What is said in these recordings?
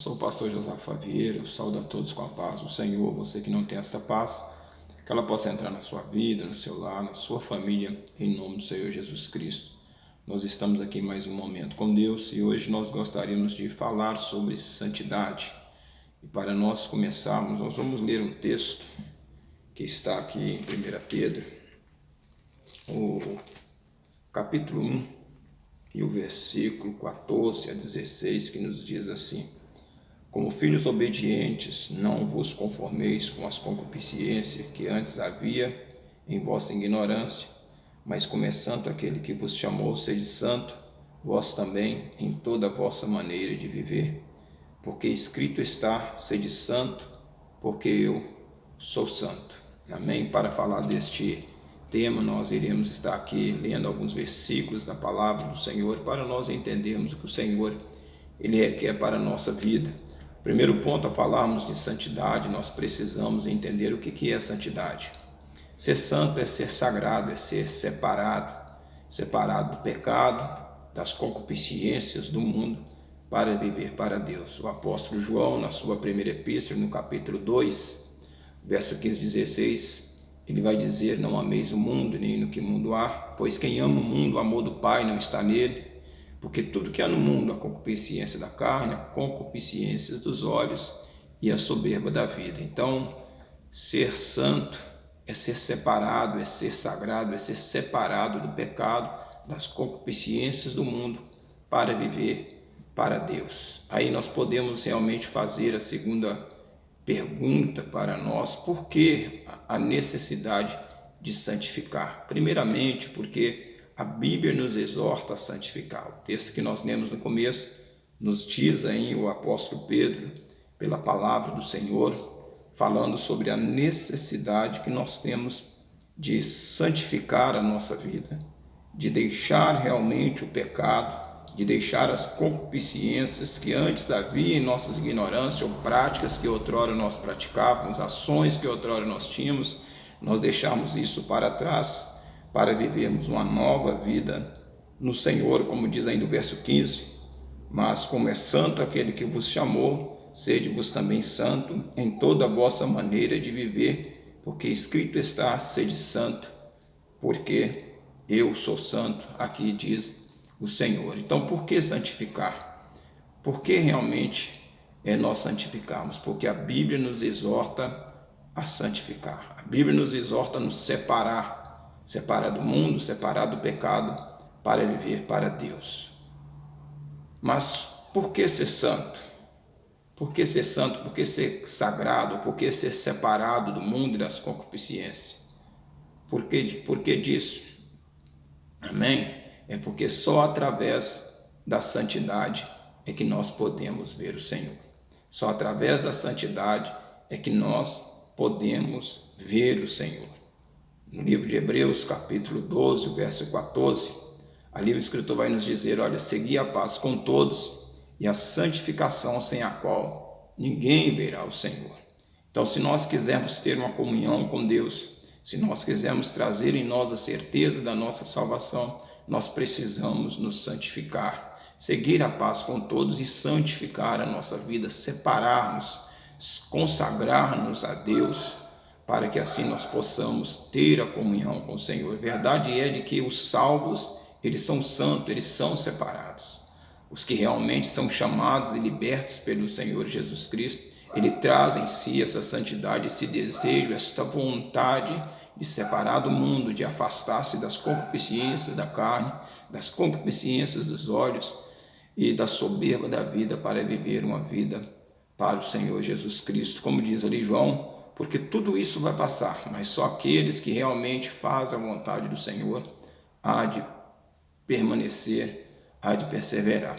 Sou o pastor Josafá Vieira, eu saúdo a todos com a paz do Senhor. Você que não tem essa paz, que ela possa entrar na sua vida, no seu lar, na sua família, em nome do Senhor Jesus Cristo. Nós estamos aqui em mais um momento com Deus e hoje nós gostaríamos de falar sobre santidade. E para nós começarmos, nós vamos ler um texto que está aqui em 1 Pedro, o capítulo 1 e o versículo 14 a 16, que nos diz assim: Como filhos obedientes, não vos conformeis com as concupiscências que antes havia em vossa ignorância, mas como é santo aquele que vos chamou, sede santo, vós também em toda a vossa maneira de viver. Porque escrito está, sede santo, porque eu sou santo. Amém? Para falar deste tema, nós iremos estar aqui lendo alguns versículos da palavra do Senhor, para nós entendermos o que o Senhor Ele requer para a nossa vida. Primeiro ponto, a falarmos de santidade, nós precisamos entender o que é santidade. Ser santo é ser sagrado, é ser separado do pecado, das concupiscências do mundo, para viver para Deus. O apóstolo João, na sua primeira epístola, no capítulo 2, verso 15 e 16, ele vai dizer: Não ameis o mundo, nem no que o mundo há, pois quem ama o mundo, o amor do Pai não está nele. Porque tudo que há no mundo, a concupiscência da carne, a concupiscência dos olhos e a soberba da vida. Então, ser santo é ser separado, é ser sagrado, é ser separado do pecado, das concupiscências do mundo, para viver para Deus. Aí nós podemos realmente fazer a segunda pergunta para nós: por que a necessidade de santificar? Primeiramente, porque a Bíblia nos exorta a santificar. O texto que nós lemos no começo nos diz aí o apóstolo Pedro, pela palavra do Senhor, falando sobre a necessidade que nós temos de santificar a nossa vida, de deixar realmente o pecado, de deixar as concupiscências que antes havia em nossas ignorâncias ou práticas que outrora nós praticávamos, ações que outrora nós tínhamos, nós deixamos isso para trás, para vivermos uma nova vida no Senhor, como diz ainda o verso 15: Mas como é santo aquele que vos chamou, sede-vos também santo em toda a vossa maneira de viver, porque escrito está, sede santo, porque eu sou santo, aqui diz o Senhor. Então, por que santificar? Por que realmente nós santificarmos? Porque a Bíblia nos exorta a santificar. A Bíblia nos exorta a nos separar do mundo, separar do pecado, para viver para Deus. Mas por que ser santo? Por que ser santo? Por que ser sagrado? Por que ser separado do mundo e das concupiscências? Por que disso? Amém? É porque só através da santidade é que nós podemos ver o Senhor. Só através da santidade é que nós podemos ver o Senhor. No livro de Hebreus, capítulo 12, verso 14, ali o escritor vai nos dizer: olha, segui a paz com todos e a santificação, sem a qual ninguém verá o Senhor. Então, se nós quisermos ter uma comunhão com Deus, se nós quisermos trazer em nós a certeza da nossa salvação, nós precisamos nos santificar, seguir a paz com todos e santificar a nossa vida, separar-nos, consagrar-nos a Deus, para que assim nós possamos ter a comunhão com o Senhor. A verdade é de que os salvos, eles são santos, eles são separados. Os que realmente são chamados e libertos pelo Senhor Jesus Cristo, ele traz em si essa santidade, esse desejo, esta vontade de separar do mundo, de afastar-se das concupiscências da carne, das concupiscências dos olhos e da soberba da vida, para viver uma vida para o Senhor Jesus Cristo. Como diz ali João: porque tudo isso vai passar, mas só aqueles que realmente fazem a vontade do Senhor há de permanecer, há de perseverar.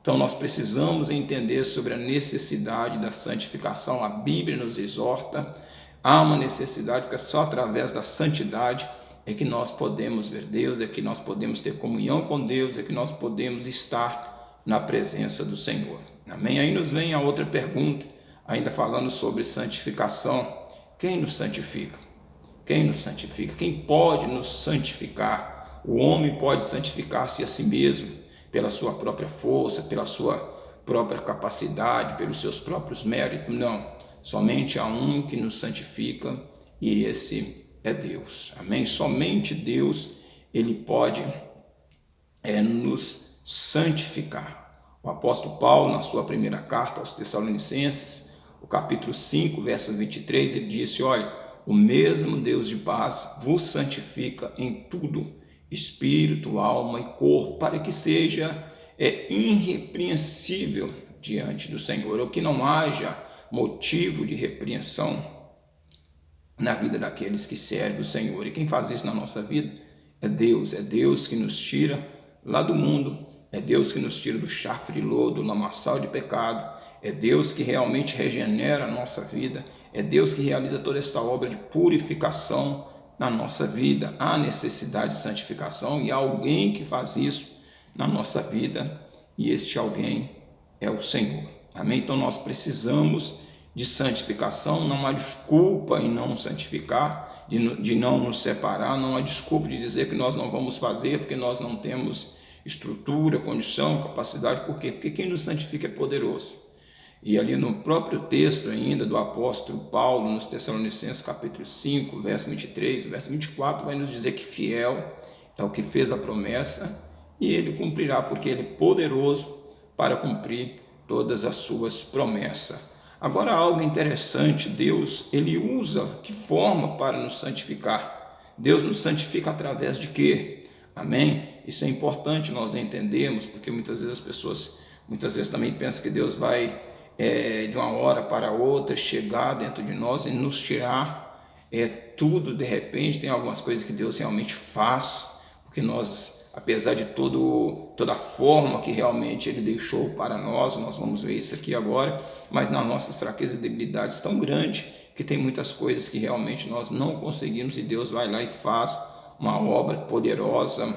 Então nós precisamos entender sobre a necessidade da santificação. A Bíblia nos exorta, há uma necessidade, porque só através da santidade é que nós podemos ver Deus, é que nós podemos ter comunhão com Deus, é que nós podemos estar na presença do Senhor. Amém? Aí nos vem a outra pergunta, ainda falando sobre santificação. Quem nos santifica? Quem nos santifica? Quem pode nos santificar? O homem pode santificar-se a si mesmo, pela sua própria força, pela sua própria capacidade, pelos seus próprios méritos, não. Somente há um que nos santifica e esse é Deus. Amém? Somente Deus, ele pode nos santificar. O apóstolo Paulo, na sua primeira carta aos Tessalonicenses, o capítulo 5, verso 23, ele disse: olha, o mesmo Deus de paz vos santifica em tudo, espírito, alma e corpo, para que seja irrepreensível diante do Senhor, ou que não haja motivo de repreensão na vida daqueles que servem o Senhor. E quem faz isso na nossa vida é Deus que nos tira lá do mundo, é Deus que nos tira do charco de lodo, do lamaçal de pecado, é Deus que realmente regenera a nossa vida, é Deus que realiza toda esta obra de purificação na nossa vida. Há necessidade de santificação e há alguém que faz isso na nossa vida, e este alguém é o Senhor. Amém? Então nós precisamos de santificação, não há desculpa em não santificar, de não nos separar, não há desculpa de dizer que nós não vamos fazer porque nós não temos estrutura, condição, capacidade. Por quê? Porque quem nos santifica é poderoso. E ali no próprio texto ainda do apóstolo Paulo, nos Tessalonicenses capítulo 5, verso 23, verso 24, vai nos dizer que fiel é o que fez a promessa e ele cumprirá, porque ele é poderoso para cumprir todas as suas promessas. Agora, algo interessante, Deus, ele usa que forma para nos santificar? Deus nos santifica através de quê? Amém? Isso é importante nós entendermos, porque muitas vezes as pessoas, também pensam que Deus vai, de uma hora para outra, chegar dentro de nós e nos tirar tudo de repente. Tem algumas coisas que Deus realmente faz, porque nós, apesar de toda a forma que realmente Ele deixou para nós vamos ver isso aqui agora, mas nas nossas fraquezas e debilidades tão grandes, que tem muitas coisas que realmente nós não conseguimos, e Deus vai lá e faz uma obra poderosa,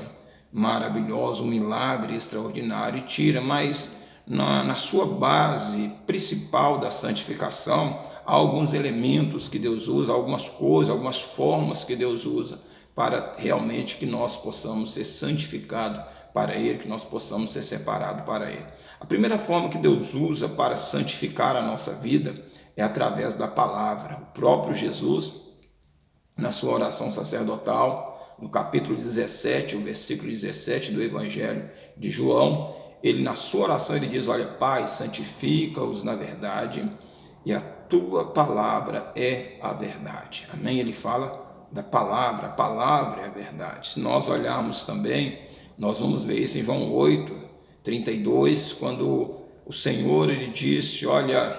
maravilhosa, um milagre extraordinário, e tira. Mas na sua base principal da santificação, há alguns elementos que Deus usa, algumas coisas, algumas formas que Deus usa, para realmente que nós possamos ser santificados para Ele, que nós possamos ser separados para Ele. A primeira forma que Deus usa para santificar a nossa vida é através da palavra. O próprio Jesus, na sua oração sacerdotal, no capítulo 17, o versículo 17 do Evangelho de João, ele, na sua oração, ele diz: olha, Pai, santifica-os na verdade, e a tua palavra é a verdade. Amém? Ele fala da palavra, a palavra é a verdade. Se nós olharmos também, nós vamos ver isso em João 8, 32, quando o Senhor, ele disse: olha,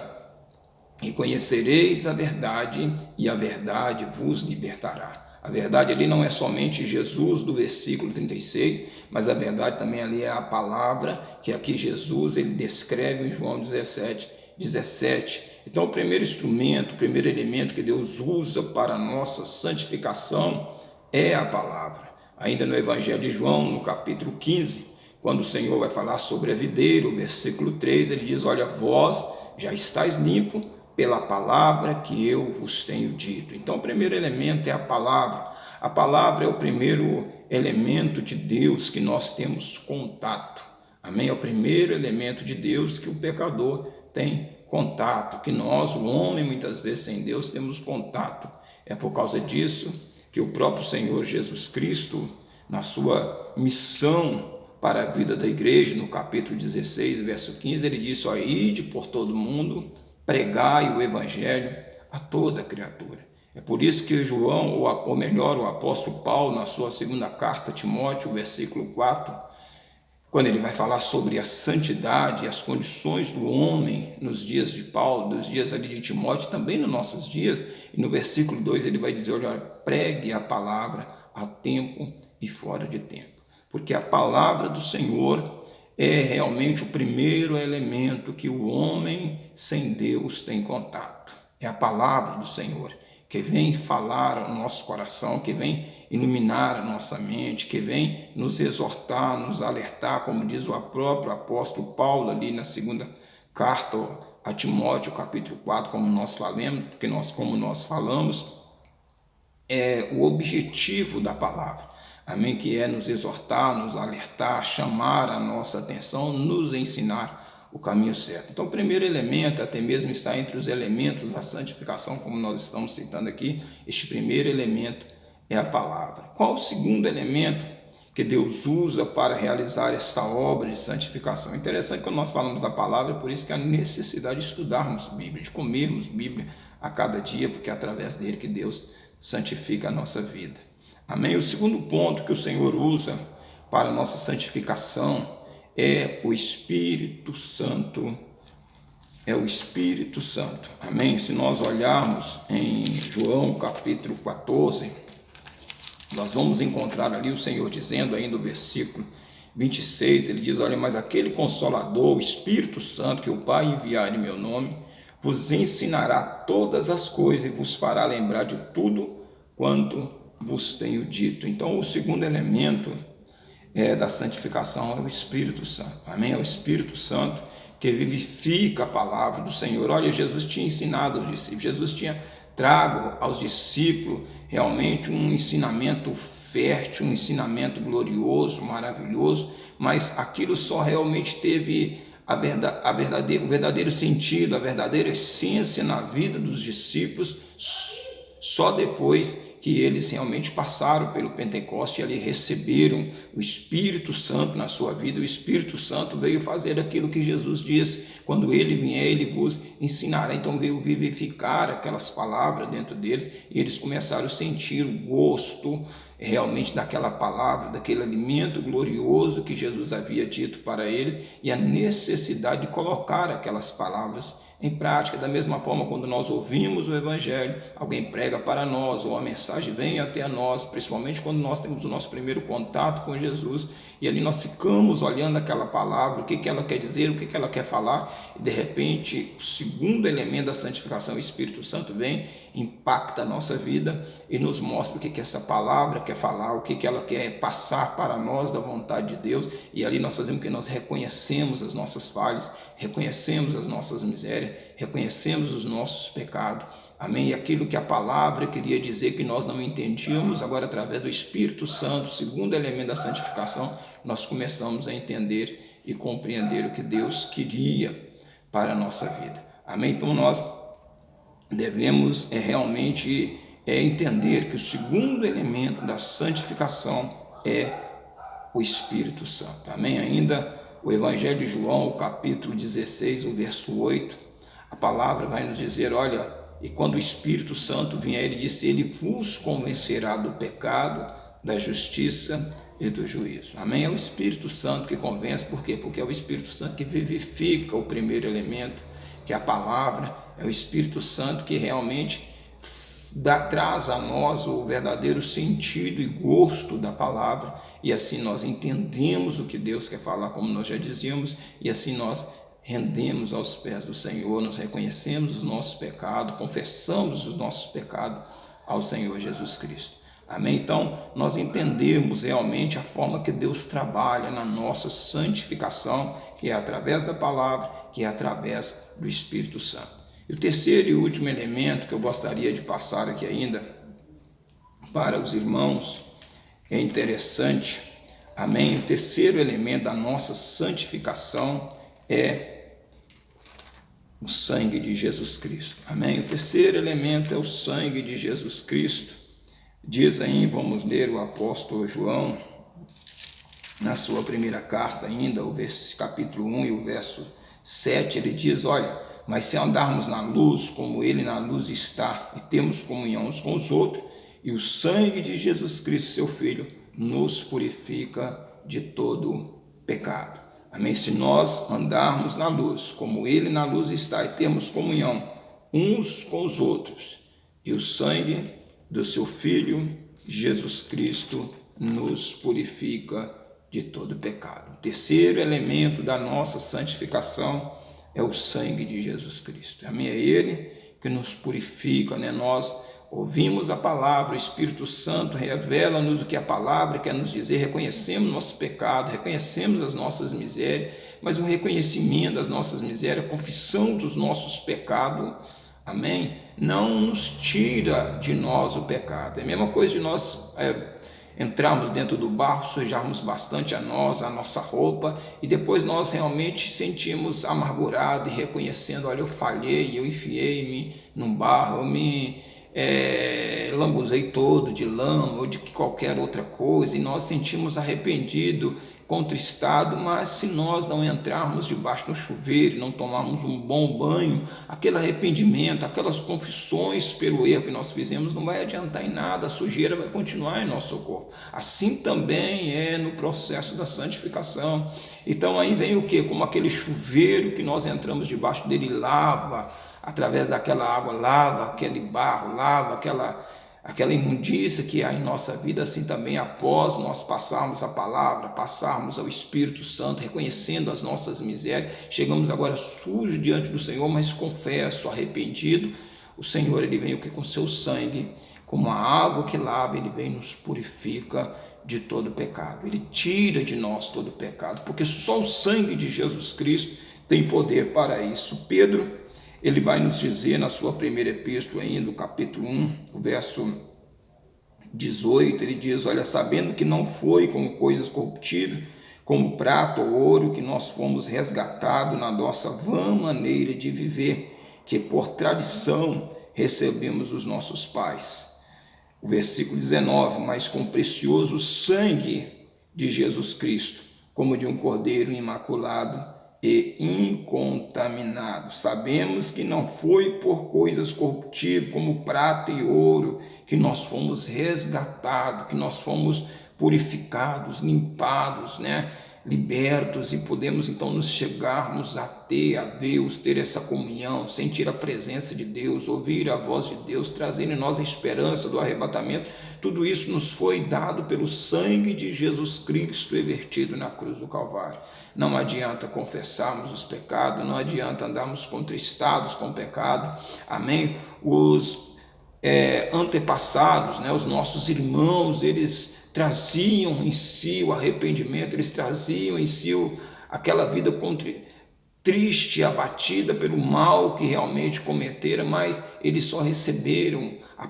e conhecereis a verdade, e a verdade vos libertará. A verdade ali não é somente Jesus, do versículo 36, mas a verdade também ali é a palavra, que aqui Jesus ele descreve em João 17. Então, o primeiro instrumento, o primeiro elemento que Deus usa para a nossa santificação é a palavra. Ainda no Evangelho de João, no capítulo 15, quando o Senhor vai falar sobre a videira, o versículo 3, ele diz: olha, vós já estáis limpo pela palavra que eu vos tenho dito. Então, o primeiro elemento é a palavra. A palavra é o primeiro elemento de Deus que nós temos contato. Amém? É o primeiro elemento de Deus que o pecador tem contato, que nós, o homem, muitas vezes sem Deus, temos contato. É por causa disso que o próprio Senhor Jesus Cristo, na sua missão para a vida da igreja, no capítulo 16, verso 15, ele disse: ó, ide por todo mundo, pregai o evangelho a toda criatura. É por isso que João, ou melhor, o apóstolo Paulo, na sua segunda carta a Timóteo, versículo 4, quando ele vai falar sobre a santidade e as condições do homem nos dias de Paulo, nos dias ali de Timóteo, também nos nossos dias, e no versículo 2 ele vai dizer: olha, pregue a palavra a tempo e fora de tempo. Porque a palavra do Senhor é realmente o primeiro elemento que o homem sem Deus tem contato. É a palavra do Senhor, que vem falar ao nosso coração, que vem iluminar a nossa mente, que vem nos exortar, nos alertar, como diz o próprio apóstolo Paulo ali na segunda carta a Timóteo, capítulo 4, como nós falamos, é o objetivo da palavra. Amém? Que é nos exortar, nos alertar, chamar a nossa atenção, nos ensinar o caminho certo. Então, o primeiro elemento, até mesmo está entre os elementos da santificação, como nós estamos citando aqui, este primeiro elemento é a palavra. Qual o segundo elemento que Deus usa para realizar esta obra de santificação? Interessante quando nós falamos da palavra, por isso que a necessidade de estudarmos Bíblia, de comermos Bíblia a cada dia, porque é através dele que Deus santifica a nossa vida. Amém? O segundo ponto que o Senhor usa para a nossa santificação é o Espírito Santo. É o Espírito Santo. Amém? Se nós olharmos em João capítulo 14, nós vamos encontrar ali o Senhor dizendo ainda no versículo 26, ele diz, olha, mas aquele Consolador, o Espírito Santo, que o Pai enviar em meu nome, vos ensinará todas as coisas e vos fará lembrar de tudo quanto vos tenho dito. Então, o segundo elemento da santificação é o Espírito Santo. Amém? É o Espírito Santo que vivifica a palavra do Senhor. Olha, Jesus tinha ensinado aos discípulos, Jesus tinha trago aos discípulos realmente um ensinamento fértil, um ensinamento glorioso, maravilhoso, mas aquilo só realmente teve o verdadeiro sentido, a verdadeira essência na vida dos discípulos só depois que eles realmente passaram pelo Pentecoste e ali receberam o Espírito Santo na sua vida. O Espírito Santo veio fazer aquilo que Jesus disse, quando ele vier, ele vos ensinará. Então veio vivificar aquelas palavras dentro deles e eles começaram a sentir o gosto realmente daquela palavra, daquele alimento glorioso que Jesus havia dito para eles e a necessidade de colocar aquelas palavras em prática. Da mesma forma, quando nós ouvimos o Evangelho, alguém prega para nós, ou a mensagem vem até nós, principalmente quando nós temos o nosso primeiro contato com Jesus, e ali nós ficamos olhando aquela palavra, o que ela quer dizer, o que ela quer falar, e de repente, o segundo elemento da santificação, o Espírito Santo vem, impacta a nossa vida e nos mostra o que essa palavra quer falar, o que ela quer passar para nós da vontade de Deus, e ali nós fazemos o que? Nós reconhecemos as nossas falhas, reconhecemos as nossas misérias, reconhecemos os nossos pecados, amém? E aquilo que a palavra queria dizer que nós não entendíamos, agora através do Espírito Santo, segundo elemento da santificação, nós começamos a entender e compreender o que Deus queria para a nossa vida, amém? Então nós devemos realmente entender que o segundo elemento da santificação é o Espírito Santo, amém? Ainda o Evangelho de João, o capítulo 16, o verso 8, a palavra vai nos dizer, olha, e quando o Espírito Santo vier, ele disse, ele vos convencerá do pecado, da justiça e do juízo, amém? É o Espírito Santo que convence, por quê? Porque é o Espírito Santo que vivifica o primeiro elemento, que é a palavra, é o Espírito Santo que realmente traz a nós o verdadeiro sentido e gosto da palavra, e assim nós entendemos o que Deus quer falar, como nós já dizíamos, e assim nós rendemos aos pés do Senhor, nós reconhecemos os nossos pecados, confessamos os nossos pecados ao Senhor Jesus Cristo. Amém? Então, nós entendemos realmente a forma que Deus trabalha na nossa santificação, que é através da palavra, que é através do Espírito Santo. E o terceiro e último elemento que eu gostaria de passar aqui ainda para os irmãos, é interessante, amém? O terceiro elemento da nossa santificação é o sangue de Jesus Cristo, amém? O terceiro elemento é o sangue de Jesus Cristo. Diz aí, vamos ler o apóstolo João, na sua primeira carta ainda, o capítulo 1 e o verso 7, ele diz, olha, mas se andarmos na luz, como ele na luz está, e temos comunhão uns com os outros, e o sangue de Jesus Cristo, seu Filho, nos purifica de todo pecado. Amém? Se nós andarmos na luz, como ele na luz está, e temos comunhão uns com os outros, e o sangue do seu Filho, Jesus Cristo, nos purifica de todo pecado. O terceiro elemento da nossa santificação é o sangue de Jesus Cristo. Amém? É ele que nos purifica, né? Nós ouvimos a palavra, o Espírito Santo revela-nos o que a palavra quer nos dizer, reconhecemos nosso pecado, reconhecemos as nossas misérias, mas o reconhecimento das nossas misérias, a confissão dos nossos pecados, amém? Não nos tira de nós o pecado. É a mesma coisa de nós entrarmos dentro do barro, sujarmos bastante a nossa roupa, e depois nós realmente sentimos amargurado e reconhecendo, olha, eu falhei, eu enfiei-me num barro, eu me lambuzei todo de lama ou de qualquer outra coisa, e nós sentimos arrependido, contristado, mas se nós não entrarmos debaixo do chuveiro, não tomarmos um bom banho, aquele arrependimento, aquelas confissões pelo erro que nós fizemos, não vai adiantar em nada, a sujeira vai continuar em nosso corpo. Assim também é no processo da santificação. Então aí vem o que? Como aquele chuveiro que nós entramos debaixo dele, lava, através daquela água, lava aquele barro, lava aquela imundícia que há em nossa vida. Assim também, após nós passarmos a palavra, passarmos ao Espírito Santo, reconhecendo as nossas misérias, chegamos agora sujos diante do Senhor, mas confesso, arrependido, o Senhor, ele vem o que? Com seu sangue, como a água que lava, ele vem e nos purifica de todo pecado, ele tira de nós todo pecado, porque só o sangue de Jesus Cristo tem poder para isso. Pedro, ele vai nos dizer na sua primeira epístola, ainda, no capítulo 1, o verso 18, ele diz, olha, sabendo que não foi com coisas corruptíveis, como prata ou ouro, que nós fomos resgatados na nossa vã maneira de viver, que por tradição recebemos dos nossos pais. O versículo 19, mas com precioso sangue de Jesus Cristo, como de um cordeiro imaculado e incontaminado. Sabemos que não foi por coisas corruptíveis como prata e ouro que nós fomos resgatados, que nós fomos purificados, limpados, libertos, e podemos então nos chegarmos a Deus, ter essa comunhão, sentir a presença de Deus, ouvir a voz de Deus, trazer em nós a esperança do arrebatamento. Tudo isso nos foi dado pelo sangue de Jesus Cristo vertido na cruz do Calvário. Não adianta confessarmos os pecados, não adianta andarmos contristados com o pecado, amém? Os antepassados, os nossos irmãos, eles traziam em si o arrependimento, eles traziam em si aquela vida triste, abatida pelo mal que realmente cometeram, mas eles só receberam a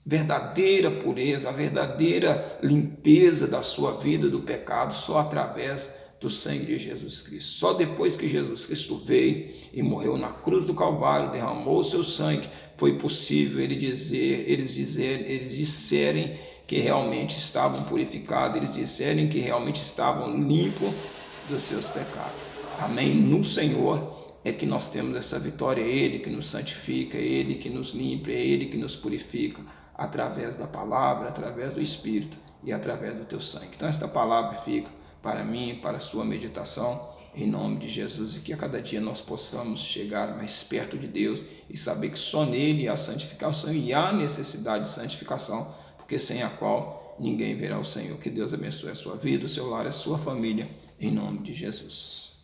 verdadeira pureza, a verdadeira limpeza da sua vida do pecado só através do sangue de Jesus Cristo. Só depois que Jesus Cristo veio e morreu na cruz do Calvário, derramou o seu sangue, foi possível eles disserem que realmente estavam purificados, eles disserem que realmente estavam limpos dos seus pecados. Amém? No Senhor é que nós temos essa vitória, é Ele que nos santifica, é Ele que nos limpa, é Ele que nos purifica, através da palavra, através do Espírito e através do teu sangue. Então esta palavra fica para mim, para a sua meditação, em nome de Jesus, e que a cada dia nós possamos chegar mais perto de Deus e saber que só nele há a santificação e há necessidade de santificação, porque sem a qual ninguém verá o Senhor. Que Deus abençoe a sua vida, o seu lar, a sua família, em nome de Jesus.